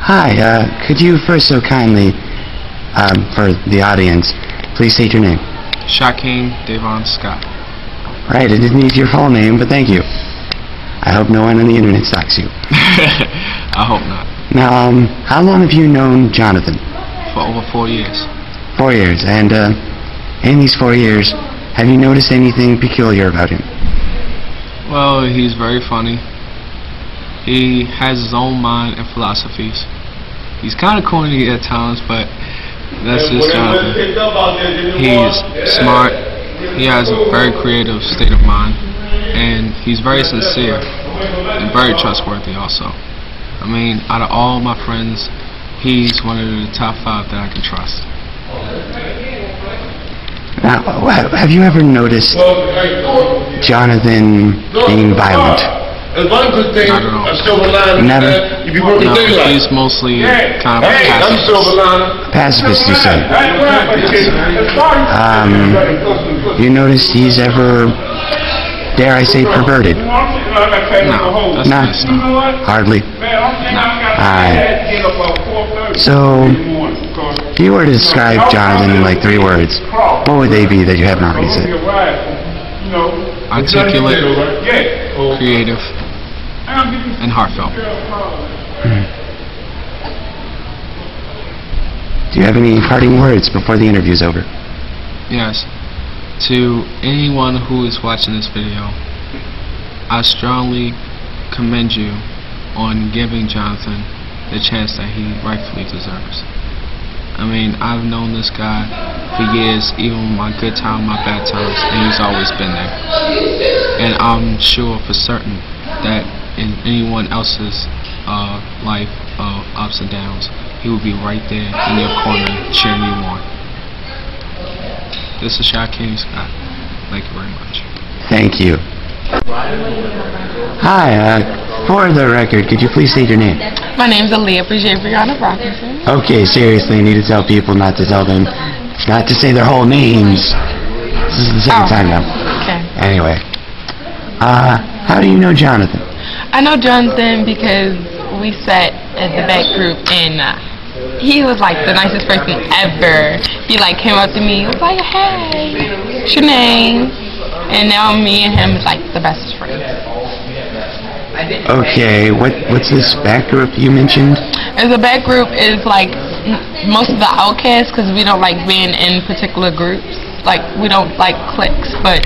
Hi, could you first so kindly, for the audience, please state your name? Shaquem Devon Scott. Right, I didn't need your full name, but thank you. I hope no one on the internet stalks you. I hope not. Now, how long have you known Jonathan? For over 4 years. 4 years, and in these 4 years, have you noticed anything peculiar about him? Well, he's very funny. He has his own mind and philosophies. He's kind of corny at times, but that's just Jonathan. He's smart. He has a very creative state of mind, and he's very sincere and very trustworthy also. I mean, out of all my friends, he's one of the top 5 that I can trust. Now, have you ever noticed Jonathan being violent? Not at all. Never? No, he's mostly kind of a pacifist. Pacifist, you say? Yes. You notice he's ever, dare I say, perverted? No, that's nice. Hardly? No. Alright. So, if you were to describe Jonathan in like 3 words, what would they be that you haven't already said? Articulate, creative, and heartfelt. Do you have any parting words before the interview's over? Yes. To anyone who is watching this video, I strongly commend you on giving Jonathan the chance that he rightfully deserves. I mean, I've known this guy for years, even my good times, my bad times, and he's always been there. And I'm sure for certain that in anyone else's life of ups and downs, he will be right there in your corner cheering you on. This is Shaquem Scott. Thank you very much. Thank you. Hi, for the record, could you please state your name? My name's Aaliyah Brianna Robinson. Okay, seriously, I need to tell people not to tell them, not to say their whole names. This is the second time now. Okay. Anyway, how do you know Jonathan? I know Jonathan because we sat at the back group and he was like the nicest person ever. He like came up to me, was like, hey, what's your name? And now me and him is like the best friends. Okay, what's this back group you mentioned? The back group is like most of the outcasts because we don't like being in particular groups. Like we don't like cliques, but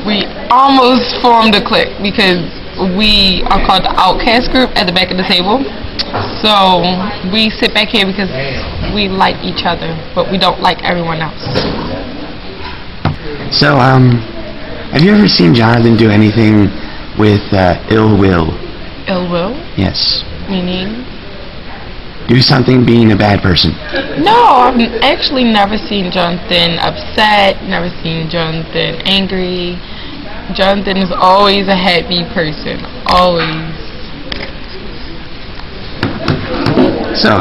we almost formed a clique because we are called the outcast group at the back of the table. So we sit back here because we like each other, but we don't like everyone else. So, have you ever seen Jonathan do anything with ill will? Ill will? Yes. Meaning? Do something being a bad person. No, I've actually never seen Jonathan upset, never seen Jonathan angry. Jonathan is always a happy person, always. So,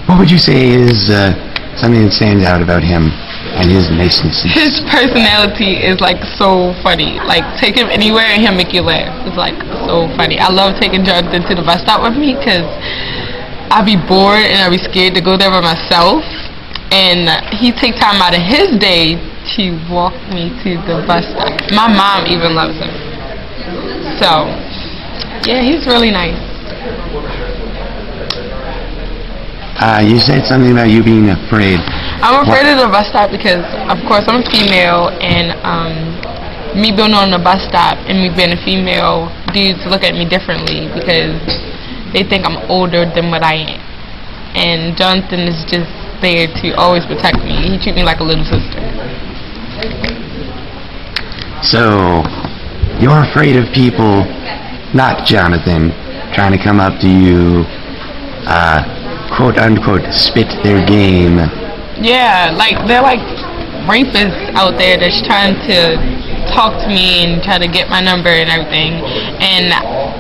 what would you say is something that stands out about him and his niceness? His personality is like so funny. Like take him anywhere and he'll make you laugh. It's like so funny. I love taking Jonathan to the bus stop with me because I'd be bored and I'd be scared to go there by myself. And he take time out of his day to walk me to the bus stop. My mom even loves him. So, yeah, he's really nice. You said something about you being afraid. I'm afraid of the bus stop because, of course, I'm a female, and me being on the bus stop and me being a female, dudes look at me differently because they think I'm older than what I am. And Jonathan is just there to always protect me. He treats me like a little sister. So, you're afraid of people, not Jonathan, trying to come up to you, quote unquote, spit their game. Yeah, like they're like rapists out there that's trying to talk to me and try to get my number and everything, and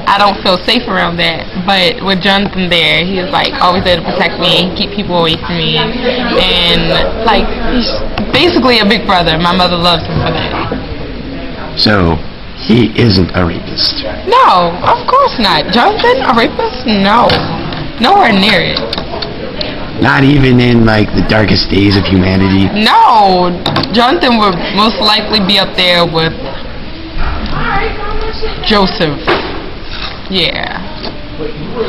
I don't feel safe around that. But with Jonathan there, he's like always there to protect me, keep people away from me, and like he's basically a big brother. My mother loves him for that. So he isn't a rapist. No, of course not. Jonathan, a rapist? No. Nowhere near it. Not even in, like, the darkest days of humanity. No. Jonathan would most likely be up there with Joseph. Yeah.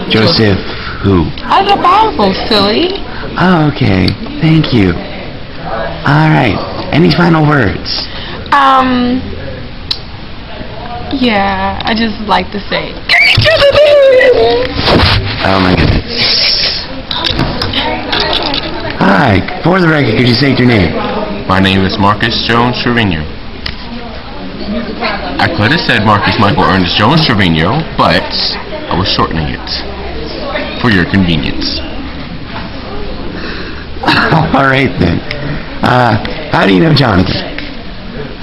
Joseph who? Out of the Bible, silly. Oh, okay. Thank you. Alright. Any final words? Yeah, I just like to say. Oh my goodness. Hi, for the record, could you state your name? My name is Marcus Jones Trevino. I could have said Marcus Michael Ernest Jones Trevino, but I was shortening it for your convenience. Alright then. How do you know Jonathan?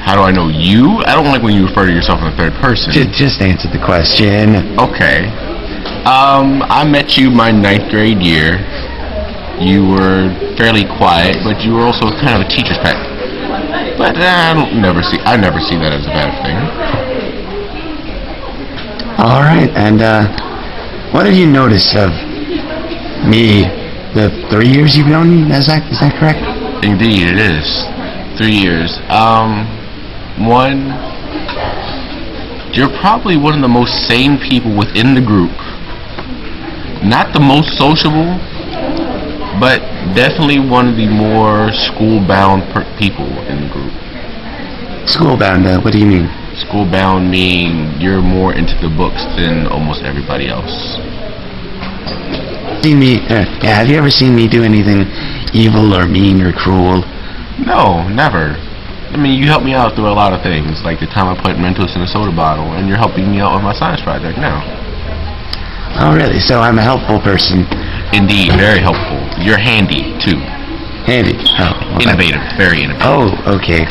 How do I know you? I don't like when you refer to yourself in the third person. Just answer the question. Okay. I met you my 9th grade year. You were fairly quiet, but you were also kind of a teacher's pet. But I never see that as a bad thing. Alright, and what have you noticed of me the 3 years you've known me? Is that correct? Indeed, it is. 3 years. One, you're probably one of the most sane people within the group. Not the most sociable, but definitely one of the more school-bound people in the group. School-bound, what do you mean? School-bound meaning you're more into the books than almost everybody else. Have you ever seen me do anything evil or mean or cruel? No, never. I mean, you help me out through a lot of things, like the time I put Mentos in a soda bottle, and you're helping me out with my science project now. Oh, really? So I'm a helpful person. Indeed, very helpful. You're handy, too. Handy? Oh. Well, innovative, very innovative. Oh, okay.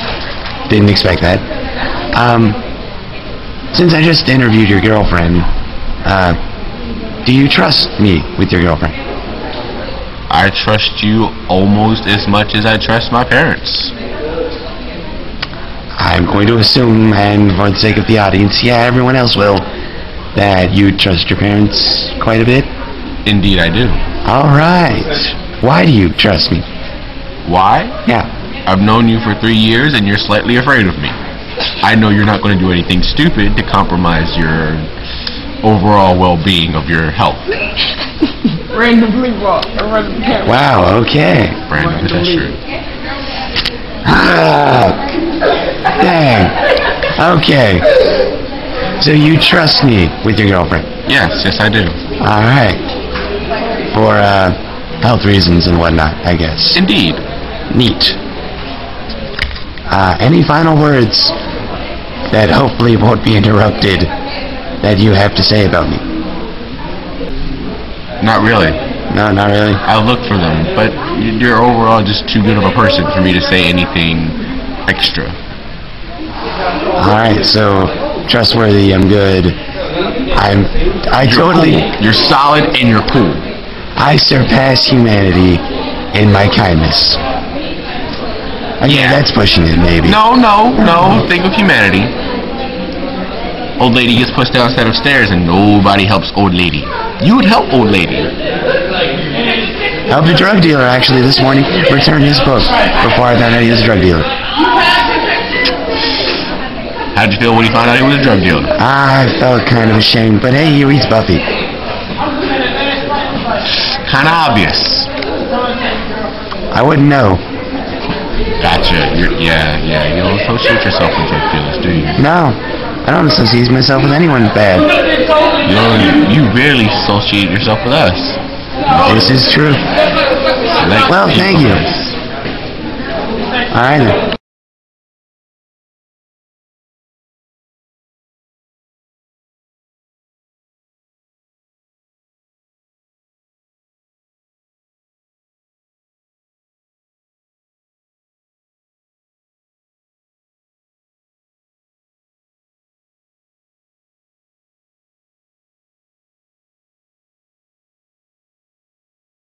Didn't expect that. Since I just interviewed your girlfriend, do you trust me with your girlfriend? I trust you almost as much as I trust my parents. I'm going to assume, and for the sake of the audience, yeah, everyone else will, that you trust your parents quite a bit? Indeed, I do. Alright. Why do you trust me? Why? Yeah. I've known you for 3 years, and you're slightly afraid of me. I know you're not going to do anything stupid to compromise your overall well-being of your health. Randomly walk. Wow, okay. Random pedestrian. Dang. Okay. So you trust me with your girlfriend? Yes, I do. Alright. For, health reasons and whatnot, I guess. Indeed. Neat. Any final words that hopefully won't be interrupted that you have to say about me? Not really. No, not really? I'll look for them, but you're overall just too good of a person for me to say anything extra. Alright, so trustworthy, I'm good. You're totally cool. You're solid and you're cool. I surpass humanity in my kindness. I mean, that's pushing it, maybe. No. Think of humanity. Old lady gets pushed down a set of stairs and nobody helps old lady. You would help old lady. Helped a drug dealer, actually, this morning. Returned his book before I found out he was a drug dealer. How'd you feel when you found out he was a drug dealer? I felt kind of ashamed, but hey, he reads Buffy. Kinda obvious. I wouldn't know. Gotcha. Yeah. You don't associate yourself with drug dealers, do you? No, I don't associate myself with anyone bad. You rarely associate yourself with us. This is true. Like well, thank you. Alright then.